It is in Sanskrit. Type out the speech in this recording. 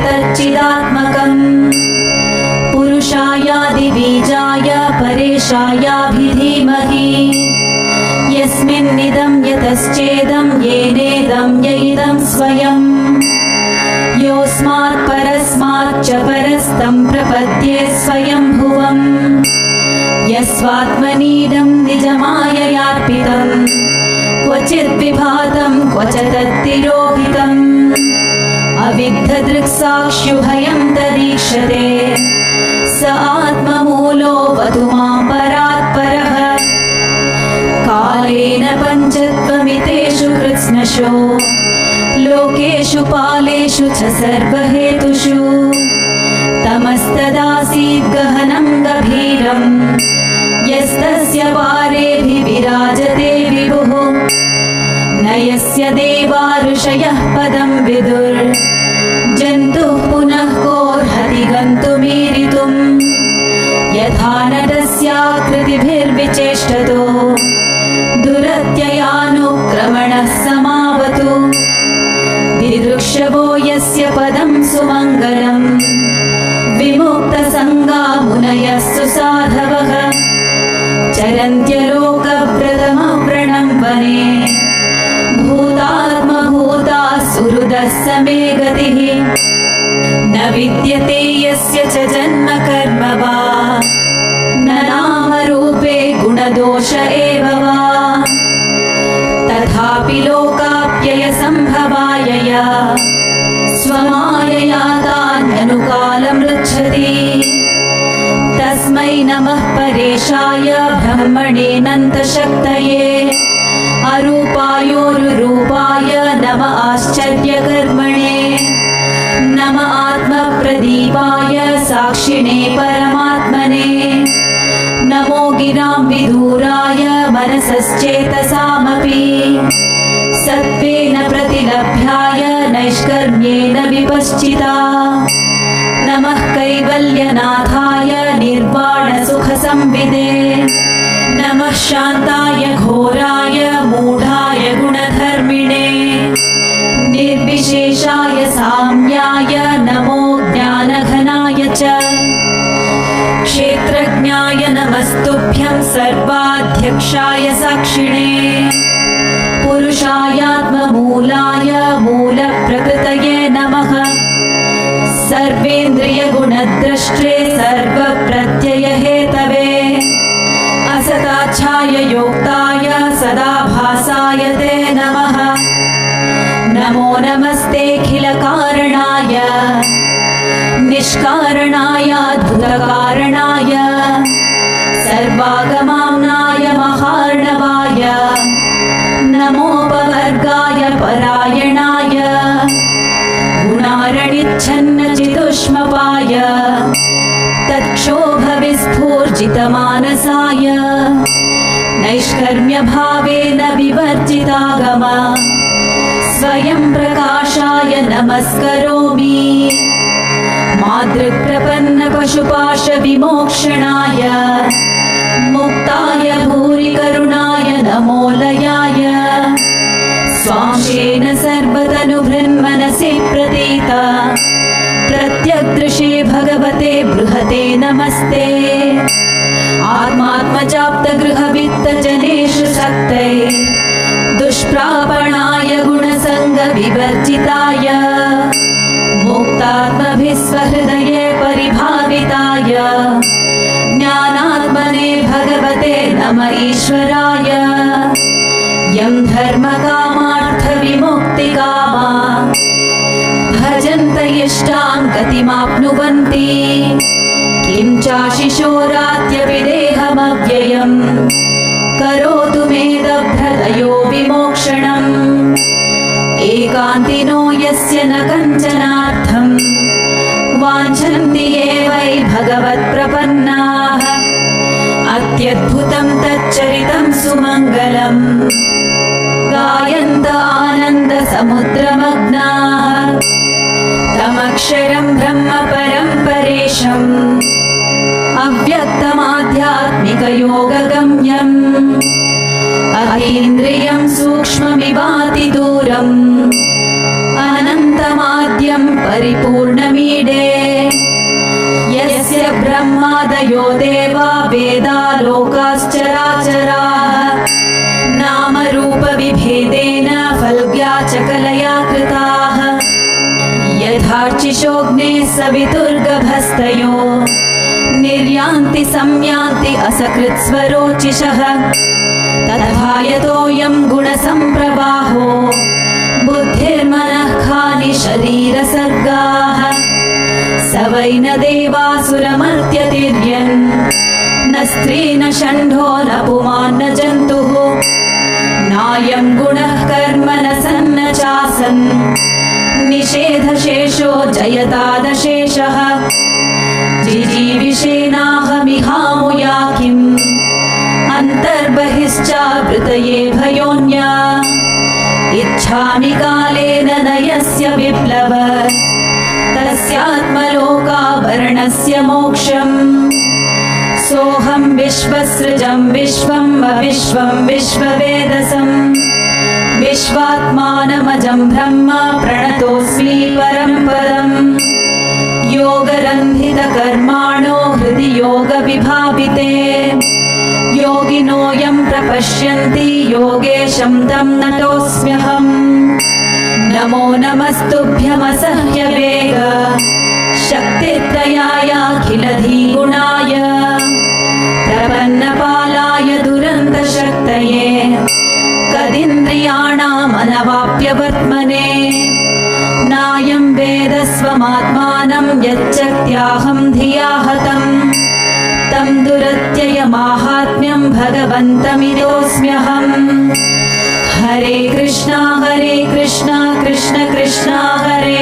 तच्चिदात्मकम् पुरुषायादिबीजाय परेशायाभिधीमहि यस्मिन्निदं यतश्चेदं येनेदं यैदं स्वयं योऽस्मात् परस्माच्च परस्तं प्रपद्ये स्वयंभुवम् यस्वात्मनीदं निजमाययार्पितं क्वचित् विभातं क्वच तत्तिरोहितम् अविद्धदृक्साक्ष्युभयं तदीक्षते स आत्ममूलो वतु मां परात्परः कालेन पञ्चत्वमितेषु कृत्स्नशो लोकेषु पालेषु च सर्वहेतुषु तमस्तदासीत् गहनं गभीरम् यस्तस्य पारेऽभिविराजते विभुः न यस्य देवा ऋषयः पदं विदुर्जन्तुः पुनः कोऽर्हति गन्तुमीरितुम् यथा नटस्याकृतिभिर्विचेष्टतो दुरत्ययानुक्रमणः समावतु दिदृक्षवो यस्य पदं सुमङ्गलम् विमुक्तसङ्गा मुनयः सुसाधवः चरन्त्यलोकप्रथमव्रणं वने भूतात्मभूता सुहृदः समे गतिः न विद्यते यस्य च जन्म कर्म वा न नामरूपे गुणदोष एव वा तथापि लोकाप्ययसम्भवाय स्वमायया तान्यनुकालमृच्छति तस्मै नमः परेशाय ब्रह्मणेऽनन्तशक्तये अरूपायोरुरूपाय नम आश्चर्यकर्मणे नम आत्मप्रदीपाय साक्षिणे परमात्मने नमो गिरां विदूराय मनसश्चेतसामपि सत्त्वेन प्रतिलभ्याय नैष्कर्म्येन विपश्चिता नमः कैवल्यनाथाय निर्वाणसुखसंविदे नमः शान्ताय घोराय मूढाय गुणधर्मिणे निर्विशेषाय साम्याय नमो ज्ञानघनाय च क्षेत्रज्ञाय नमस्तुभ्यं सर्वाध्यक्षाय साक्षिणे पुरुषायात्ममूलाय मूलप्रकृतये नमः सर्वेन्द्रियगुणद्रष्ट्रे सर्वप्रत्ययहेतवे असताच्छाय योक्ताय सदाभासाय ते नमः नमो नमस्तेऽखिलकारणाय निष्कारणाय अद्भुतकारणाय सर्वागमाम्नाय महार्णवाय नमोपवर्गाय परायणाय गुणारणिच्छन्नचिदुष्मपाय तत्क्षोभविस्फूर्जितमानसाय नैष्कर्म्यभावेन विवर्जितागम स्वयं प्रकाशाय नमस्करोमि मातृप्रपन्नपशुपाशविमोक्षणाय मुक्ताय भूरिकरुणाय नमोलयाय स्वांशेन सर्वतनुभृन्मनसि प्रतीत प्रत्यग्दृशे भगवते बृहते नमस्ते आत्मात्मजाप्तगृहवित्तजनेषु सक्तै दुष्प्रापणाय गुणसङ्गविवर्जिताय मुक्तात्मभिस्वहृदये परिभाविताय ज्ञानात्मने भगवते नम ईश्वराय यं धर्मकामार्थविमुक्तिकामा भजन्त इष्टां गतिमाप्नुवन्ति किं चाशिशोरात्यपि देहमव्ययम् करोतु मेदभ्रदयो विमोक्षणम् एकान्तिनो यस्य न कञ्चनार्थं वाञ्छन्ति ये वै भगवत्प्रपन्नाः अत्यद्भुतं तच्चरितं सुमङ्गलम् गायन्त आनन्दसमुद्रमग्नाः तमक्षरं ब्रह्म परं परेशम् अव्यक्तमाध्यात्मिकयोगगम्यम् अतीन्द्रियं सूक्ष्ममिवातिदूरम् अनन्तमाद्यं परिपूर्णम् यो देवा वेदा लोकाश्चराचराः नामरूपविभेदेन फल्ग्या च कलया कृताः यथार्चिषोऽग्ने सवितुर्गभस्तयो निर्यान्ति संयान्ति असकृत्स्वरोचिषः तथा यतोऽयं गुणसम्प्रवाहो बुद्धिर्मनः खानि शरीरसर्गाः स वै न देवासुरमर्त्यतिर्यन् न स्त्री न षण्ढो न पुमान् न जन्तुः नायं गुणः कर्म न सन्न चासन् निषेधशेषो जयतादशेषः जिजीविषेणाहमिहामुया किम् अन्तर्बहिश्चावृतये भयोऽन्या इच्छामि कालेन न यस्य विप्लव तस्यात्मलोकावरणस्य मोक्षम् सोऽहं विश्वसृजं विश्वम् अविश्वं विश्ववेदसम् विश्वात्मानमजं ब्रह्म प्रणतोऽस्मि परं पदम् योगरन्धितकर्माणो हृदि योगविभाविते योगिनो यं प्रपश्यन्ति योगेशं तं नतोऽस्म्यहम् नमो नमस्तुभ्यमसह्यवेग शक्तित्रयायाखिलधीगुणाय प्रपन्नपालाय दुरन्तशक्तये कदिन्द्रियाणामनवाप्यवर्त्मने नायं वेद स्वमात्मानं यच्चक्त्याहं धिया हतम् तं दुरत्ययमाहात्म्यं भगवन्तमिदोऽस्म्यहम् हरे कृष्णा कृष्ण कृष्ण हरे